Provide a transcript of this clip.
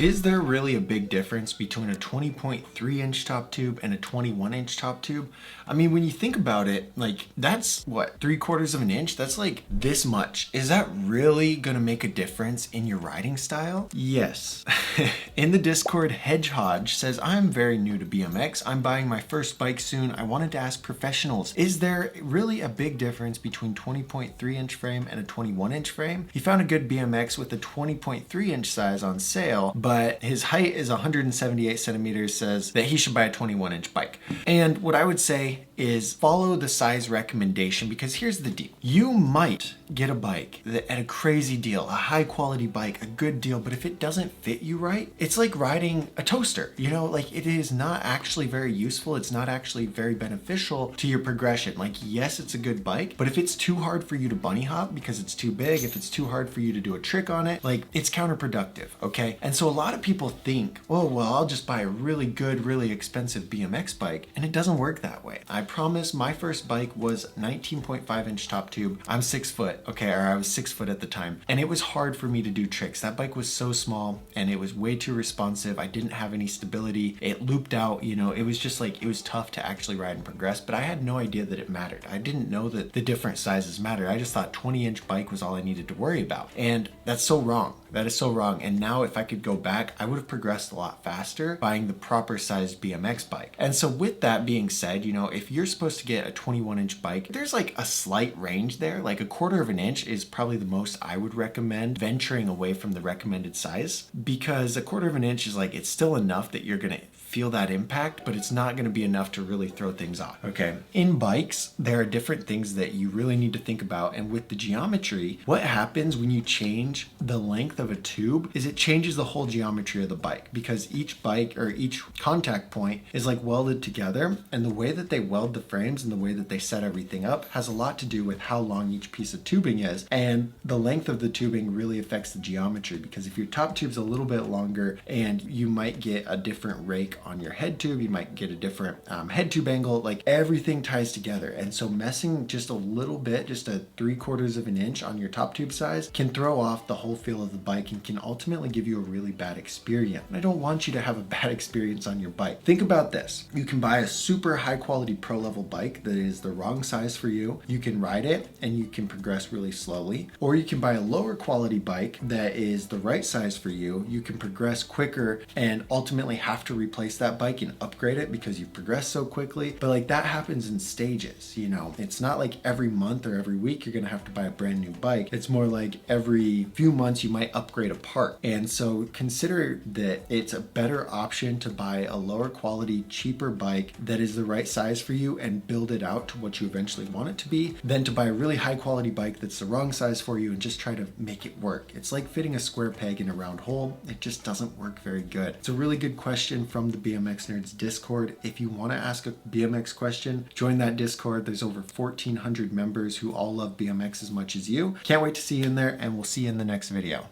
Is there really a big difference between a 20.3 inch top tube and a 21 inch top tube? I mean, when you think about it, like that's what, 3/4 of an inch? That's like this much. Is that really gonna make a difference in your riding style? Yes. In the Discord, Hedgehog says, I'm very new to BMX. I'm buying my first bike soon. I wanted to ask professionals, is there really a big difference between 20.3 inch frame and a 21 inch frame? He found a good BMX with a 20.3 inch size on sale, but his height is 178 centimeters, says that he should buy a 21 inch bike. And what I would say is follow the size recommendation, because here's the deal. You might get a bike that at a crazy deal, a high quality bike, a good deal, but if it doesn't fit you right, it's like riding a toaster, you know, like it is not actually very useful. It's not actually very beneficial to your progression. Like, yes, it's a good bike, but if it's too hard for you to bunny hop because it's too big, if it's too hard for you to do a trick on it, like it's counterproductive, okay? And so a lot of people think, oh, well, I'll just buy a really good, really expensive BMX bike, and it doesn't work that way. I promise my first bike was 19.5 inch top tube. I'm 6 foot, okay, or I was 6 foot at the time, and it was hard for me to do tricks. That bike was so small and it was way too responsive. I didn't have any stability. It looped out, you know, it was just like, it was tough to actually ride and progress, but I had no idea that it mattered. I didn't know that the different sizes mattered. I just thought 20 inch bike was all I needed to worry about. And that's so wrong. That is so wrong. And now if I could go back, I would have progressed a lot faster buying the proper sized BMX bike. And so with that being said, you know, if you're supposed to get a 21 inch bike, there's like a slight range there. Like 1/4 of an inch is probably the most I would recommend venturing away from the recommended size, because 1/4 of an inch is like, it's still enough that you're going to feel that impact, but it's not going to be enough to really throw things off. Okay. In bikes, there are different things that you really need to think about. And with the geometry, what happens when you change the length of a tube is it changes the whole geometry of the bike, because each bike or each contact point is like welded together, and the way that they weld the frames and the way that they set everything up has a lot to do with how long each piece of tubing is, and the length of the tubing really affects the geometry, because if your top tube's a little bit longer and you might get a different rake on your head tube, you might get a different head tube angle, like everything ties together. And so messing just a little bit, just a 3/4 of an inch on your top tube size can throw off the whole feel of the bike and can ultimately give you a really bad experience. And I don't want you to have a bad experience on your bike. Think about this. You can buy a super high quality pro level bike that is the wrong size for you. You can ride it and you can progress really slowly. Or you can buy a lower quality bike that is the right size for you. You can progress quicker and ultimately have to replace that bike and upgrade it because you've progressed so quickly. But like that happens in stages, you know. It's not like every month or every week you're gonna have to buy a brand new bike. It's more like every few months you might upgrade a part. And so consider that it's a better option to buy a lower quality, cheaper bike that is the right size for you and build it out to what you eventually want it to be, than to buy a really high quality bike that's the wrong size for you and just try to make it work. It's like fitting a square peg in a round hole. It just doesn't work very good. It's a really good question from the BMX Nerds Discord. If you want to ask a BMX question, join that Discord. There's over 1,400 members who all love BMX as much as you. Can't wait to see you in there, and we'll see you in the next video.